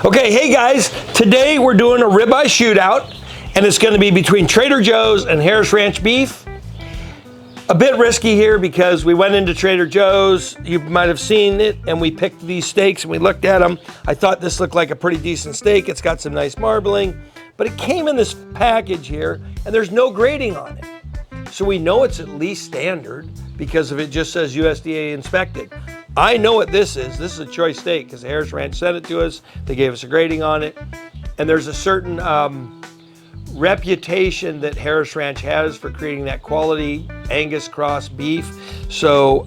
Okay, hey guys, today we're doing a ribeye shootout, and it's going to be between Trader Joe's and Harris Ranch Beef. A bit risky here because we went into Trader Joe's, you might have seen it, and we picked these steaks and we looked at them. I thought this looked like a pretty decent steak. It's got some nice marbling, but it came in this package here and there's no grading on it. So we know it's at least standard because of it just says USDA inspected. I know what this is. This is a choice steak because Harris Ranch sent it to us. They gave us a grading on it. And there's a certain reputation that Harris Ranch has for creating that quality Angus cross beef. So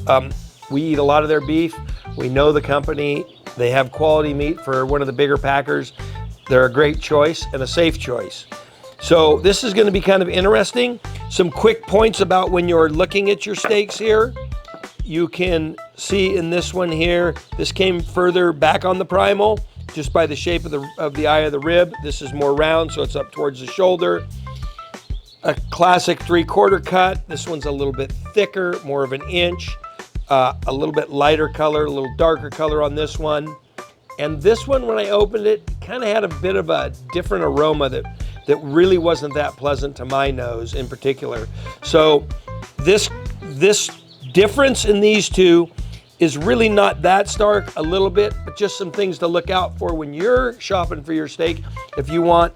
we eat a lot of their beef. We know the company. They have quality meat for one of the bigger packers. They're a great choice and a safe choice. So this is going to be kind of interesting. Some quick points about when you're looking at your steaks here. You can see in this one here, this came further back on the primal just by the shape of the eye of the rib. This is more round, so it's up towards the shoulder. A classic 3/4 cut. This one's a little bit thicker, more of an inch. A little bit lighter color, a little darker color on this one. And this one, when I opened it, kind of had a bit of a different aroma that really wasn't that pleasant to my nose in particular. So this difference in these two is really not that stark, a little bit, but just some things to look out for when you're shopping for your steak. If you want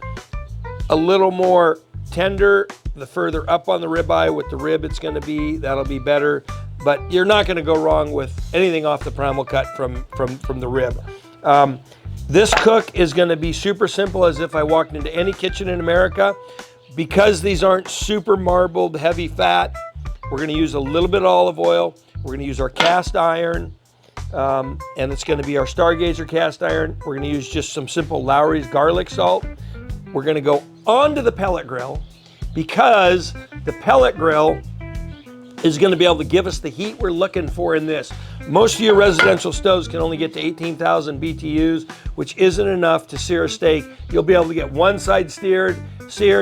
a little more tender, the further up on the ribeye with the rib it's gonna be, that'll be better. But you're not gonna go wrong with anything off the primal cut from the rib. This cook is gonna be super simple, as if I walked into any kitchen in America. Because these aren't super marbled, heavy fat, we're gonna use a little bit of olive oil. We're gonna use our cast iron, and it's gonna be our Stargazer cast iron. We're gonna use just some simple Lowry's garlic salt. We're gonna go onto the pellet grill because the pellet grill is gonna be able to give us the heat we're looking for in this. Most of your residential stoves can only get to 18,000 BTUs, which isn't enough to sear a steak. You'll be able to get one side seared,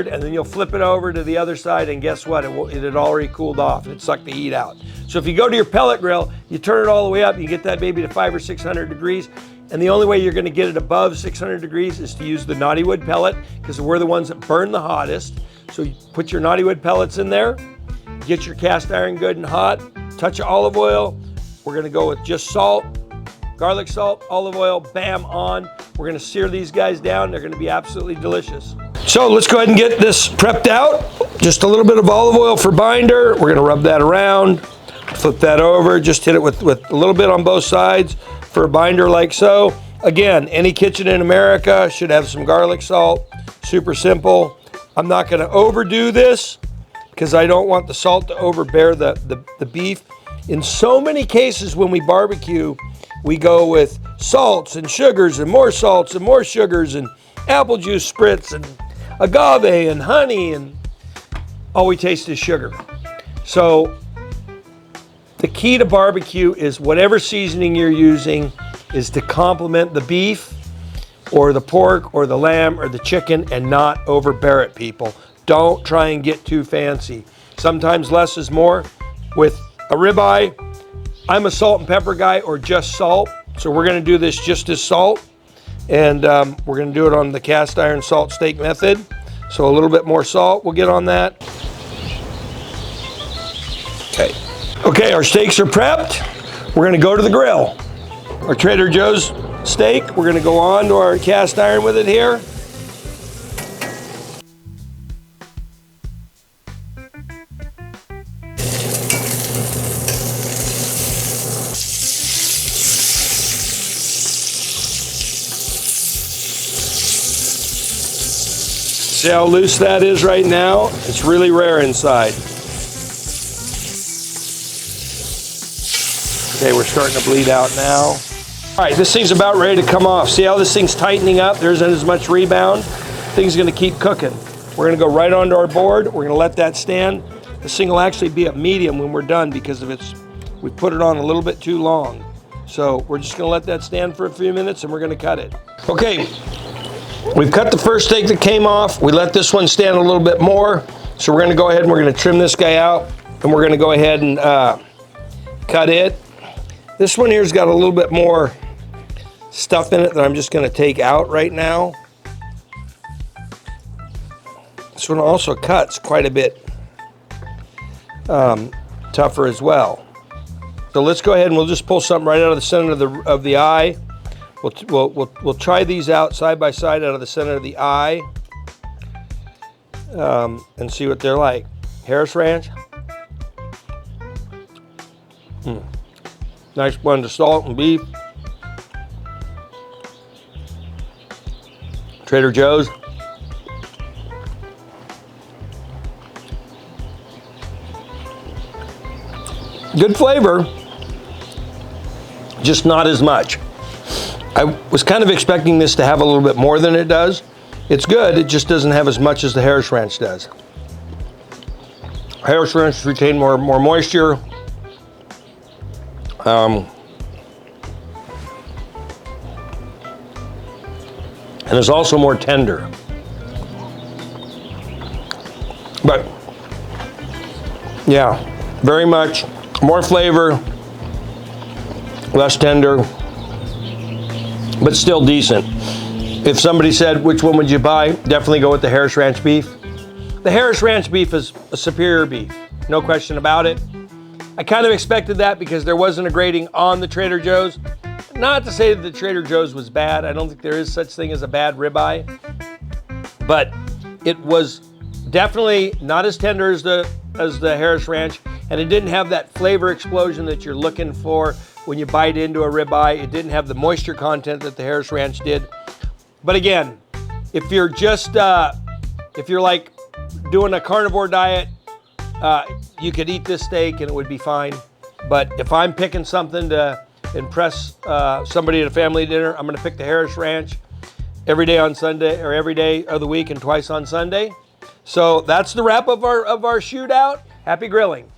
and then you'll flip it over to the other side, and guess what? It had already cooled off. It sucked the heat out. So if you go to your pellet grill, you turn it all the way up, you get that baby to 500 or 600 degrees, and the only way you're gonna get it above 600 degrees is to use the knotty wood pellet, because we're the ones that burn the hottest. So you put your knotty wood pellets in there, get your cast iron good and hot, touch of olive oil. We're gonna go with just salt, garlic salt, olive oil, bam, on. We're gonna sear these guys down. They're gonna be absolutely delicious. So let's go ahead and get this prepped out. Just a little bit of olive oil for binder. We're gonna rub that around, flip that over, just hit it with a little bit on both sides for a binder like so. Again, any kitchen in America should have some garlic salt, super simple. I'm not gonna overdo this because I don't want the salt to overbear the beef. In so many cases when we barbecue, we go with salts and sugars and more salts and more sugars and apple juice spritz and agave and honey, and all we taste is sugar. So the key to barbecue is whatever seasoning you're using is to complement the beef or the pork or the lamb or the chicken and not overbear it, people. Don't try and get too fancy. Sometimes less is more. With a ribeye, I'm a salt and pepper guy or just salt. So we're gonna do this just as salt. And we're gonna do it on the cast iron salt steak method. So a little bit more salt, we'll get on that. Okay, our steaks are prepped. We're gonna go to the grill. Our Trader Joe's steak, we're gonna go on to our cast iron with it here. See how loose that is right now? It's really rare inside. Okay, we're starting to bleed out now. All right, this thing's about ready to come off. See how this thing's tightening up? There isn't as much rebound. Thing's gonna keep cooking. We're gonna go right onto our board. We're gonna let that stand. This thing will actually be at medium when we're done because we put it on a little bit too long. So we're just gonna let that stand for a few minutes and we're gonna cut it. Okay. We've cut the first steak that came off. We let this one stand a little bit more. So we're gonna go ahead and we're gonna trim this guy out and we're gonna go ahead and cut it. This one here's got a little bit more stuff in it that I'm just going to take out right now. This one also cuts quite a bit tougher as well. So let's go ahead and we'll just pull something right out of the center of the eye. We'll try these out side by side out of the center of the eye and see what they're like. Harris Ranch. Nice blend of salt and beef. Trader Joe's. Good flavor, just not as much. I was kind of expecting this to have a little bit more than it does. It's good, it just doesn't have as much as the Harris Ranch does. Harris Ranch retain more moisture. And it's also more tender. But yeah, very much more flavor, less tender, but still decent. If somebody said, which one would you buy? Definitely go with the Harris Ranch beef. The Harris Ranch beef is a superior beef, no question about it. I kind of expected that because there wasn't a grading on the Trader Joe's. Not to say that the Trader Joe's was bad. I don't think there is such thing as a bad ribeye, but it was definitely not as tender as the Harris Ranch, and it didn't have that flavor explosion that you're looking for when you bite into a ribeye. It didn't have the moisture content that the Harris Ranch did. But again, if you're just if you're like doing a carnivore diet, you could eat this steak and it would be fine. But if I'm picking something to impress somebody at a family dinner, I'm going to pick the Harris Ranch every day on Sunday, or every day of the week and twice on Sunday. So that's the wrap of our shootout. Happy grilling.